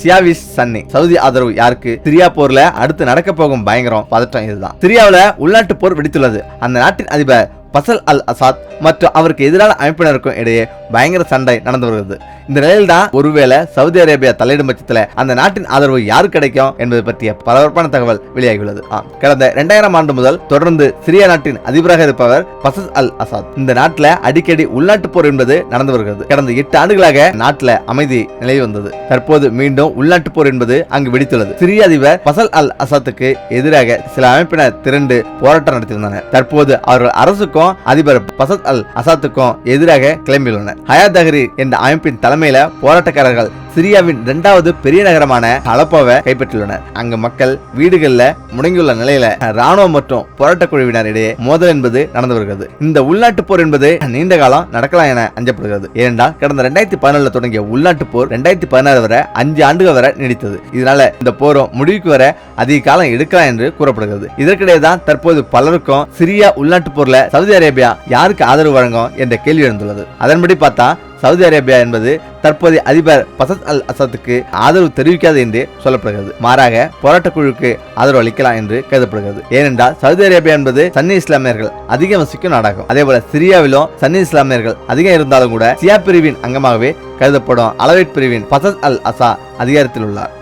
சியாவிஸ் Sunny. Saudi ஆதரவு யாருக்கு? Syria போர்ல அடுத்து நடக்க போகும் பயங்கரம் பதற்றம் இதுதான். சிரியாவில் உள்நாட்டு போர் வெடித்துள்ளது. அந்த நாட்டின் அதிபர் பசல் அல் அசாத் மற்றும் அவருக்கு எதிரான அமைப்பினருக்கும் இடையே பயங்கர சண்டை நடந்து வருகிறது. இந்த நிலையில் தான் ஒருவேளை சவுதி அரேபியா தலையிடும் பட்சத்தில் அந்த நாட்டின் ஆதரவு யாருக்கு கிடைக்கும் என்பது பற்றிய பரபரப்பான தகவல் வெளியாகியுள்ளது. கடந்த 2000 ஆண்டு முதல் தொடர்ந்து சிரியா நாட்டின் அதிபராக இருப்பவர் பசல் அல் அசாத். இந்த நாட்டில் அடிக்கடி உள்நாட்டு போர் என்பது நடந்து வருகிறது. கடந்த 8 ஆண்டுகளாக நாட்டில் அமைதி நிலவி வந்தது. தற்போது மீண்டும் உள்நாட்டு போர் என்பது அங்கு வெடித்துள்ளது. சிரிய அதிபர் பசல் அல் அசாத்துக்கு எதிராக சில அமைப்பினர் திரண்டு போராட்டம் நடத்தியிருந்தனர். தற்போது அவர்கள் அரசுக்கும் அதிபர் பசல் அல் அசாத்துக்கும் எதிராக கிளம்பியுள்ளனர். ஹயாத் தஹ்ரீர் என்ற அமைப்பின் தலைமையில போராட்டக்காரர்கள் சிரியாவின் 2வது பெரிய நகரமான அலப்போவை கைப்பற்றியுள்ளனர். அங்கு மக்கள் வீடுகள்ல முடங்கியுள்ள நிலையில ராணுவம் மற்றும் போராட்ட குழுவினர் இடையே மோதல் என்பது நடந்து வருகிறது. இந்த உள்நாட்டு போர் என்பது நீண்ட காலம் நடக்கலாம் என அஞ்சப்படுகிறது. ஏனென்றால் கடந்த 2014 தொடங்கிய உள்நாட்டு போர் 2016 வரை 5 ஆண்டுகள் வரை நீடித்தது. இதனால இந்த போரும் முடிவுக்கு வர அதிக காலம் எடுக்கலாம் என்று கூறப்படுகிறது. இதற்கிடையே தான் தற்போது பலருக்கும் சிரியா உள்நாட்டு போர்ல சவுதி அரேபியா யாருக்கு ஆதரவு வழங்கும் என்ற கேள்வி எழுந்துள்ளது. அதன்படி பார்த்தா சவுதி அரேபியா என்பது தற்போதைய அதிபர் பசல் அல் அசாத்துக்கு ஆதரவு தெரிவிக்காது என்று சொல்லப்படுகிறது. மாறாக போராட்ட குழுக்கு ஆதரவு அளிக்கலாம் என்று கருதப்படுகிறது. ஏனென்றால் சவுதி அரேபியா என்பது சன்னி இஸ்லாமியர்கள் அதிகம் வசிக்கும் நாடாகும். அதே போல சிரியாவிலும் சன்னி இஸ்லாமியர்கள் அதிகம் இருந்தாலும் கூட சியா பிரிவின் அங்கமாகவே கருதப்படும் அலவைட் பிரிவின் பசல் அல் அசா அதிகாரத்தில் உள்ளார்.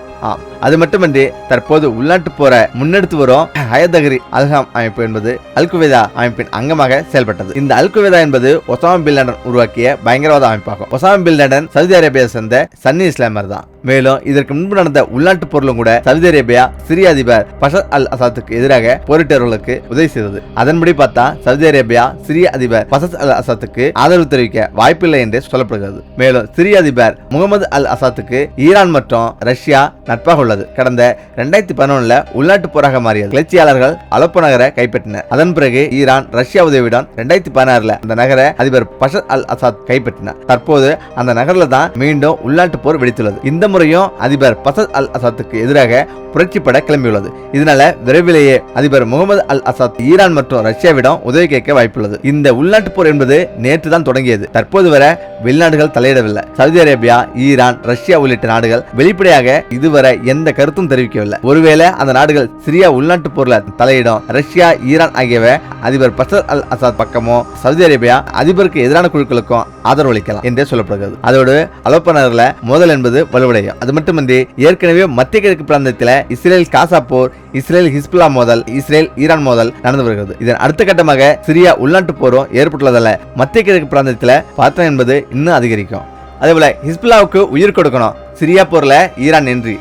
அது மட்டுமின்றி தற்போது உள்நாட்டு போர முன்னெடுத்து வரும் ஹயாத் தஹ்ரீர் அல்ஹம் அமைப்பு என்பது அல் குவைதா அமைப்பின் அங்கமாக செயல்பட்டது. இந்த அல் குவைதா என்பது ஒசாமா பின் லாடன் உருவாக்கிய பயங்கரவாத அமைப்பாகும். Osama bin Laden Saudi Arabia சேர்ந்த சன்னி இஸ்லாமியர் தான். மேலும் இதற்கு முன்பு நடந்த உள்நாட்டு போரிலும் கூட சவுதி அரேபியா சிரிய அதிபர் பஷர் அல் அசாத்துக்கு எதிராக போரிட்டவர்களுக்கு உதவி செய்தது. அதன்படி பார்த்தா சவுதி அரேபியா சிரிய அதிபர் பஷர் அல் அசாத்துக்கு ஆதரவு தெரிவிக்க வாய்ப்பில்லை என்று சொல்லப்படுகிறது. மேலும் சிரிய அதிபர் முகமது அல் அசாத்துக்கு ஈரான் மற்றும் ரஷ்யா நட்பாக உள்ளது. கடந்த 2011 உள்நாட்டு போராக மாறியது. கிளர்ச்சியாளர்கள் அலப்போ நகரை கைப்பற்றினர். அதன் பிறகு ஈரான் ரஷ்யா உதவியுடன் 2016 அந்த நகரை அதிபர் பஷர் அல் அசாத் கைப்பற்றினார். தற்போது அந்த நகரில் தான் மீண்டும் உள்நாட்டு போர் வெடித்துள்ளது. இந்த முறையும் அதிபர் பஷர் அல் அசாத்துக்கு எதிராக புரட்சிப்பட கிளம்பியுள்ளது. இதனால விரைவிலேயே அதிபர் முகமது அல் அசாத் ஈரான் மற்றும் ரஷ்யாவிடம் உதவி கேட்க வாய்ப்புள்ளது. இந்த உள்நாட்டு போர் என்பது நேற்று தான் தொடங்கியது. தற்போது வரை வெளிநாடுகள் தலையிடவில்லை. சவுதி அரேபியா, ஈரான், ரஷ்யா உள்ளிட்ட நாடுகள் வெளிப்படையாக இதுவரை எந்த கருத்தும் தெரிவிக்கவில்லை. ஒருவேளை அந்த நாடுகள் சிரியா உள்நாட்டு போர்ல தலையிடும் ரஷ்யா, ஈரான் ஆகியவை அதிபர் பஷர் அல் அசாத் பக்கமோ சவுதி அரேபியா அதிபருக்கு எதிரான குழுக்களுக்கும் ஆதரவு அளிக்கலாம் என்றே சொல்லப்படுகிறது. அதோடு அலப்போ நகரில் மோதல் என்பது வலுவடையும். அது மட்டுமின்றி ஏற்கனவே மத்திய கிழக்கு பிராந்தியத்தில் இஸ்ரேல் காசா போர், இஸ்ரேல் ஹிஸ்புல்லா மோதல், இஸ்ரேல் ஈரான் மோதல் நடந்து வருகிறது. இதன் அடுத்த கட்டமாக சிரியா உள்நாட்டு போரும் ஏற்பட்டுள்ளதால மத்திய கிழக்கு பிராந்தியத்தில் பதற்றம் என்பது இன்னும் அதிகரிக்கும். அதேபோல ஹிஸ்புல்லாவுக்கு உயிர் கொடுக்கணும் சிரியா போர்ல ஈரான் என்று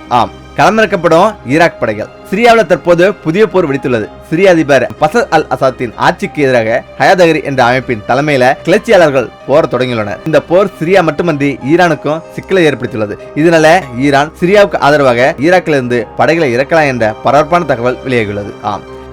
களமிறக்கப்படும் ஈராக் படைகள். சிரியாவில் தற்போது புதிய போர் வெடித்துள்ளது. சிரிய அதிபர் பஷர் அல் அசாத்தின் ஆட்சிக்கு எதிராக ஹயாத் தஹ்ரீர் என்ற அமைப்பின் தலைமையில கிளர்ச்சியாளர்கள் போர தொடங்கியுள்ளனர். இந்த போர் சிரியா மட்டுமன்றி ஈரானுக்கும் சிக்கலை ஏற்படுத்தியுள்ளது. இதனால ஈரான் சிரியாவுக்கு ஆதரவாக ஈராக்கிலிருந்து படைகளை இறக்கலாம் என்ற பரபரப்பான தகவல் வெளியாகியுள்ளது.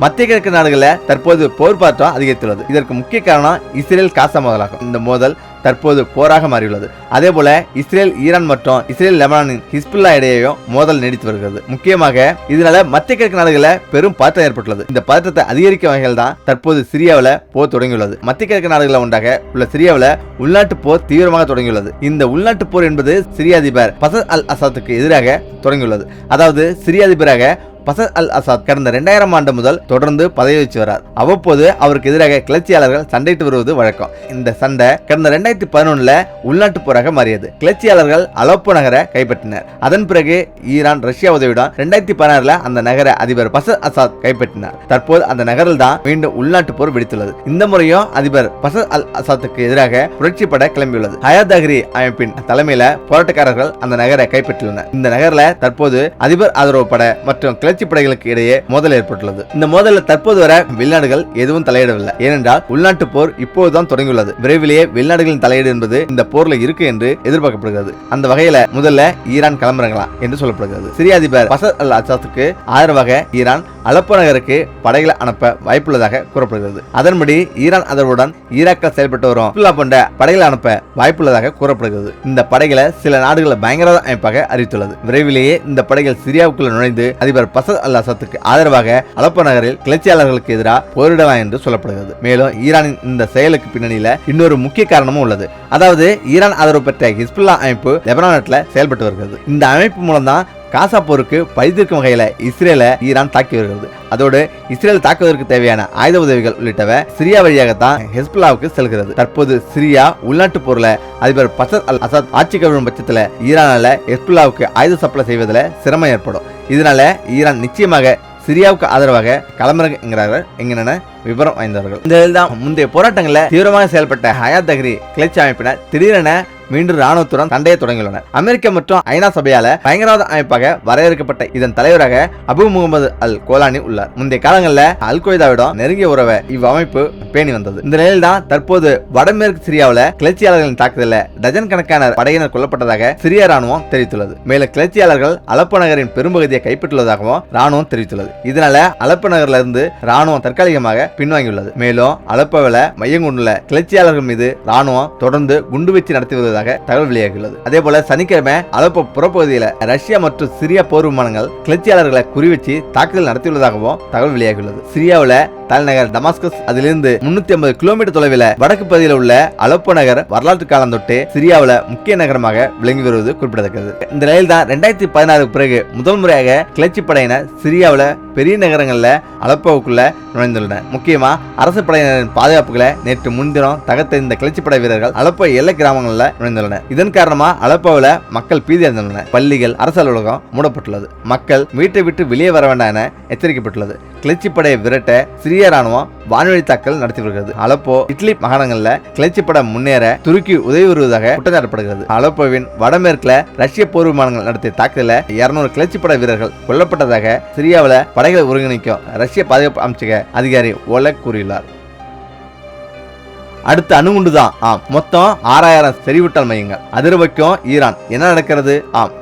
மத்திய கிழக்கு நாடுகளில் தற்போது போர் பதற்றம் அதிகரித்துள்ளது. இதற்கு முக்கிய காரணம் இஸ்ரேல் காசா மோதலாகும். இந்த மோதல் தற்போது போராக மாறியுள்ளது. அதே போல இஸ்ரேல் ஈரான் மற்றும் இஸ்ரேல் லெபனானின் ஹிஸ்புல்லா இடையேயும் மோதல் நீடித்து வருகிறது. முக்கியமாக இதனால மத்திய கிழக்கு நாடுகளில் பெரும் பதற்றம் ஏற்பட்டுள்ளது. இந்த பதற்றத்தை அதிகரிக்கும் வகையில் தான் தற்போது சிரியாவில் போர் தொடங்கியுள்ளது. மத்திய கிழக்கு நாடுகளில் ஒன்றாக உள்ள சிரியாவில் உள்நாட்டு போர் தீவிரமாக தொடங்கியுள்ளது. இந்த உள்நாட்டு போர் என்பது சிரிய அதிபர் பஷர் அல் அசாத்துக்கு எதிராக தொடங்கியுள்ளது. அதாவது சிரிய அதிபராக பஷர் அல் அசாத் கடந்த 2000 ஆண்டு முதல் தொடர்ந்து பதவி வச்சு வரார். அவ்வப்போது அவருக்கு எதிராக கிளர்ச்சியாளர்கள் சண்டையிட்டு வருவது வழக்கம். இந்த சண்டை கடந்த 2011 உள்நாட்டு போராக மாறியது. கிளர்ச்சியாளர்கள் அலப்போ நகரை கைப்பற்றினர். அதன் பிறகு ஈரான் ரஷ்யா உதவியுடன் 2016 அந்த நகர அதிபர் பஷர் அசாத் கைப்பற்றினார். தற்போது அந்த நகரில் தான் மீண்டும் உள்நாட்டு போர் வெடித்துள்ளது. இந்த முறையும் அதிபர் பஷர் அல் அசாத்துக்கு எதிராக புரட்சி பட கிளம்பியுள்ளது. ஹயாத் தஹ்ரீர் அமைப்பின் தலைமையில போராட்டக்காரர்கள் அந்த நகரை கைப்பற்றியுள்ளனர். இந்த நகரில் தற்போது அதிபர் ஆதரவு பட மற்றும் கிளர்ச்சி படைகளுக்கு இடையே மோதல் ஏற்பட்டுள்ளது. இந்த மோதலில் தற்போது வரை வெளிநாடுகள் எதுவும் தலையிடவில்லை. ஏனென்றால் உள்நாட்டு போர் இப்போதுதான் தொடங்கியுள்ளது. விரைவிலேயே வெளிநாடுகளின் தலையீடு என்பது இந்த போர்ல இருக்கு என்று எதிர்பார்க்கப்படுகிறது. அந்த வகையில முதல்ல ஈரான் கிளம்புறங்களாம் என்று சொல்லப்படுகிறது. சிரிய அதிபர் பஷர் அல் அசாத்துக்கு ஆதரவாக ஈரான் அலப்போ நகருக்கு படைகளை அனுப்ப வாய்ப்புள்ளதாக கூறப்படுகிறது. அதன்படி ஈரான் ஆதரவுடன் ஈராக்கில் செயல்பட்டு வரும் ஹிஸ்புல்லா போன்ற படைகளை அனுப்ப வாய்ப்புள்ளதாக கூறப்படுகிறது. இந்த படைகளை சில நாடுகள் பயங்கரவாத அமைப்பாக அறிவித்துள்ளது. விரைவிலேயே இந்த படைகள் சிரியாவுக்குள்ள நுழைந்து அதிபர் பசல் அல் அசாத்துக்கு ஆதரவாக அலப்போ நகரில் கிளர்ச்சியாளர்களுக்கு எதிராக போரிடலாம் என்று சொல்லப்படுகிறது. மேலும் ஈரானின் இந்த செயலுக்கு பின்னணியில இன்னொரு முக்கிய காரணமும் உள்ளது. அதாவது ஈரான் ஆதரவு பெற்ற ஹிஸ்புல்லா அமைப்பு லெபனான் நாட்டில் செயல்பட்டு வருகிறது. இந்த அமைப்பு மூலம் தான் காசா போருக்கு பழிதீர்க்கும் வகையில இஸ்ரேலை ஈரான் தாக்கி வருகிறது. அதோடு இஸ்ரேல் தாக்குவதற்கு தேவையான ஆயுத உதவிகள் உள்ளிட்டவை சிரியா வழியாகத்தான் ஹெஸ்புல்லாவுக்கு செல்கிறது. தற்போது சிரியா உள்நாட்டு போர்ல அதிபர் பசல் அல் அசாத் ஆட்சி கவிழும் பட்சத்தில் ஈரானால ஹெஸ்புல்லாவுக்கு ஆயுத சப்ளை செய்வதில் சிரமம் ஏற்படும். இதனால ஈரான் நிச்சயமாக சிரியாவுக்கு ஆதரவாக களமிறங்குகிறார்கள் என்கிற விவரம் வாய்ந்தவர்கள். இந்த தான் முந்தைய போராட்டங்களில் தீவிரமாக செயல்பட்ட ஹயாத் தஹ்ரி கிளர்ச்சி அமைப்பினர் திடீரென மீண்டும் ராணுவத்துடன் சண்டையை தொடங்கியுள்ளனர். அமெரிக்கா மற்றும் ஐநா சபையால பயங்கரவாத அமைப்பாக வரையறுக்கப்பட்ட இதன் தலைவராக அபு முகமது அல் கோலானி உள்ளார். முந்தைய காலங்களில் அல் கொய்தாவிடம் நெருங்கிய உறவை இவ்வமைப்பு பேணி வந்தது. இந்த நிலையில் தான் தற்போது வடமேற்கு சிரியாவில் கிளர்ச்சியாளர்களின் தாக்குதலில் டஜன் கணக்கான படையினர் கொல்லப்பட்டதாக சிரிய ராணுவம் தெரிவித்துள்ளது. மேலும் கிளர்ச்சியாளர்கள் அலப்போ நகரின் பெரும்பகுதியை கைப்பற்றுள்ளதாகவும் ராணுவம் தெரிவித்துள்ளது. இதனால அலப்போ நகரில் இருந்து ராணுவம் தற்காலிகமாக பின்வாங்கியுள்ளது. மேலும் அலப்போவில் மையம் கொண்டுள்ள கிளர்ச்சியாளர்கள் மீது ராணுவம் தொடர்ந்து குண்டுவீச்சு நடத்தி வருவதாக தகவல் வெளியாகியுள்ளது. அதே போல சனிக்கிழமை அலப்போ புறப்பகுதியில் ரஷ்யா மற்றும் சிரியா போர் விமானங்கள் கிளர்ச்சியாளர்களை குறிவச்சு தாக்குதல் நடத்தியுள்ளதாகவும் தகவல் வெளியாகியுள்ளது. சிரியாவில் தலைநகர் டமாஸ்கஸ் அதிலிருந்து 350 கிலோமீட்டர் தொலைவில் வடக்கு பகுதியில் உள்ள அலப்போ நகர் வரலாற்று காலம் தொட்டு சிரியாவில் முக்கிய நகரமாக விளங்கி வருவது குறிப்பிடத்தக்கது. இந்த நிலையில் தான் 2016 பிறகு முதல் முறையாக கிளர்ச்சி படையினர் சிரியாவில் பெரிய நகரங்களில் அலப்போவுக்குள்ள நுழைந்துள்ளனர். முக்கியமா அரசு படையினரின் பாதுகாப்புகளை நேற்று முன்தினம் தகர்த்த இந்த கிளர்ச்சி படை வீரர்கள் அலப்போ எல்லை கிராமங்களில் நுழைந்துள்ளனர். இதன் காரணமா அலப்போவில் மக்கள் பீதி அடைந்துள்ளனர். பள்ளிகள், அரசு அலுவலகம் மூடப்பட்டுள்ளது. மக்கள் வீட்டை விட்டு வெளியே வர வேண்டாம் என எச்சரிக்கப்பட்டுள்ளது. கிளர்ச்சி படையை விரட்ட சிரிய ராணுவம் வான்வழி தாக்கல் நடத்தி வருகிறது. அலப்போ, இட்லி மாகாணங்களில் கிளர்ச்சி படை முன்னேற துருக்கி உதவி வருவதாக குற்றச்சாட்டப்படுகிறது. அலப்போவின் வடமேற்குல ரஷ்ய போர் விமானங்கள் நடத்திய தாக்குதலில் 200 கிளர்ச்சி படை வீரர்கள் கொல்லப்பட்டதாக சிரியாவில் படைகளை ஒருங்கிணைக்கும் ரஷ்ய பாதுகாப்பு அமைச்சக அதிகாரி ஓலக் கூறியுள்ளார். அடுத்த அணுகுண்டுதான். மொத்தம் 6000 செறிவூட்டல் மையங்கள். அதிர வைக்கும் ஈரான். என்ன நடக்கிறது?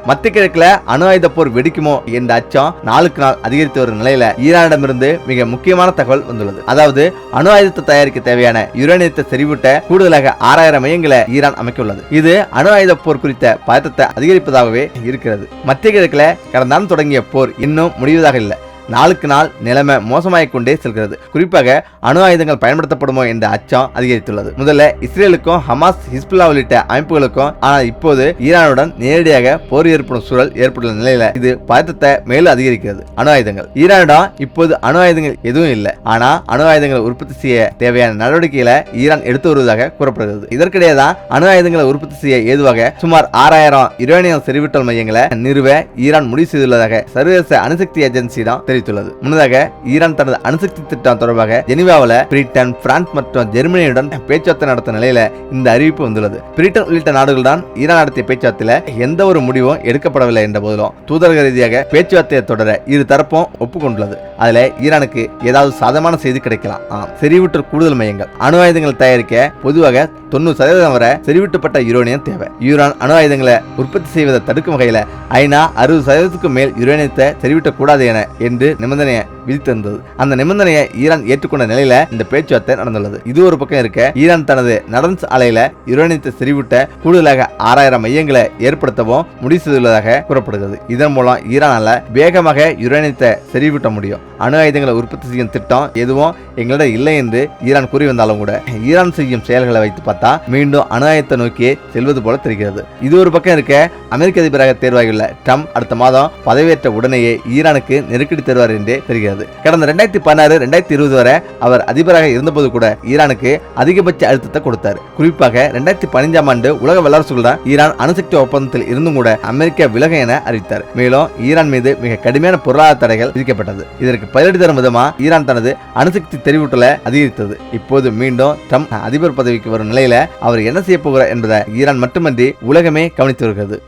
மத்திய கிழக்குல அணு ஆயுத போர் வெடிக்குமோ என்ற அச்சம் நாளுக்கு நாள் அதிகரித்து வரும் நிலையில ஈரானிடமிருந்து மிக முக்கியமான தகவல் வந்துள்ளது. அதாவது அணு ஆயுதத்தை தயாரிக்க தேவையான யுரேனியத்தை செறிவூட்ட கூடுதலாக 6000 மையங்களை ஈரான் அமைக்க உள்ளது. இது அணு ஆயுத போர் குறித்த பதட்டத்தை அதிகரிப்பதாகவே இருக்கிறது. மத்திய கிழக்குல கடந்த ஆண்டு தொடங்கிய போர் இன்னும் முடிவதாக இல்லை. நாளுக்கு நாள் நிலைமை மோசமாகிக் கொண்டே செல்கிறது. குறிப்பாக அணு ஆயுதங்கள் பயன்படுத்தப்படுமோ என்ற அச்சம் அதிகரித்துள்ளது. முதல்ல இஸ்ரேலுக்கும் ஹமாஸ், ஹிஸ்புல்லா உள்ளிட்ட அமைப்புகளுக்கும், ஆனால் இப்போது ஈரானுடன் நேரடியாக போர் ஏற்படும் சூழல் ஏற்பட்டுள்ள நிலையில இது பதட்டத்தை மேலும் அதிகரிக்கிறது. அணு ஆயுதங்கள். ஈரானிடம் இப்போது அணு ஆயுதங்கள் எதுவும் இல்லை. ஆனா அணு ஆயுதங்களை உற்பத்தி செய்ய தேவையான நடவடிக்கைகளை ஈரான் எடுத்து வருவதாக கூறப்படுகிறது. இதற்கிடையே தான் அணு ஆயுதங்களை உற்பத்தி செய்ய ஏதுவாக சுமார் 6000 யுரேனியம் செறிவூட்டல் மையங்களை நிறுவ ஈரான் முடிவு செய்துள்ளதாக சர்வதேச அணுசக்தி ஏஜென்சியிடம் தெரிவித்துள்ளது. முன்னதாக ஈரான் தனது அணுசக்தி திட்டம் தொடர்பாக ஜெனீவாவில் பிரிட்டன், பிரான்ஸ் மற்றும் ஜெர்மனியுடன் பேச்சுவார்த்தை நடத்திய நிலையில இந்த அறிவிப்பு வந்துள்ளது. பிரிட்டன் உள்ளிட்ட நாடுகள் தான் ஈரான் நடத்திய பேச்சுவார்த்தையில எந்த ஒரு முடிவும் எடுக்கப்படவில்லை என்ற போதிலும் தூதரக ரீதியாக பேச்சுவார்த்தையை தொடர இரு தரப்பும் ஒப்புக்கொண்டுள்ளது. அதுல ஈரானுக்கு ஏதாவது சாதகமான செய்தி கிடைக்கலாம். செறிவூட்டல் கூடுதல் மையங்கள். அணு ஆயுதங்கள் தயாரிக்க பொதுவாக 90% வரை செறிவூட்டப்பட்ட யுரேனியம் தேவை. ஈரான் அணு ஆயுதங்களை உற்பத்தி செய்வதை தடுக்கும் வகையில் ஐநா 60% மேல் யுரேனியத்தை செறிவூட்டக்கூடாது என்று நிபந்தனையை விதித்திருந்தது. அந்த நிபந்தனையை ஈரான் ஏற்றுக்கொண்ட நிலையில இந்த பேச்சுவார்த்தை நடந்துள்ளது. இது ஒரு பக்கம் இருக்க, ஈரான் தனது நடன்ஸ் ஆலையில யுரேனியத்தை செறிவூட்ட கூடுதலாக 6000 மையங்களை ஏற்படுத்தவும் முடிவு செய்துள்ளதாக கூறப்படுகிறது. இதன் மூலம் ஈரானால வேகமாக யுரேனியத்தை செறிவூட்ட முடியும். அணு ஆயுதங்களை உற்பத்தி செய்யும் திட்டம் எதுவும் எங்களிடம் இல்லை என்று ஈரான் கூறி வந்தாலும் கூட ஈரான் செய்யும் செயல்களை வைத்து பார்த்தா மீண்டும் அணு ஆயுதத்தை நோக்கி செல்வது போல தெரிகிறது. இது ஒரு பக்கம் இருக்க, அமெரிக்க அதிபராக தேர்வாகியுள்ள ட்ரம்ப் அடுத்த மாதம் பதவியேற்ற உடனேயே ஈரானுக்கு நெருக்கடி தருவார் என்றே தெரிகிறது. கடந்த 2016, 2020 வரை அவர் அதிபராக இருந்தபோது கூட ஈரானுக்கு அதிகபட்ச அழுத்தத்தை கொடுத்தார். குறிப்பாக 2015ஆம் ஆண்டு உலக வல்லரசுகளுடன் ஈரான் அணுசக்தி ஒப்பந்தத்தில் இருந்தும் கூட அமெரிக்கா விலக என அறிவித்தார். மேலும் ஈரான் மீது மிக கடுமையான பொருளாதார தடைகள் விதிக்கப்பட்டது. இதற்கு பதிலடி தரும் விதமா ஈரான் தனது அணுசக்தி தெரிவித்தலை அதிகரித்தது. இப்போது மீண்டும் ட்ரம்ப் அதிபர் பதவிக்கு வரும் நிலையில அவர் என்ன செய்ய போகிறார் என்பதை ஈரான் மட்டுமன்றி உலகமே கவனித்து வருகிறது.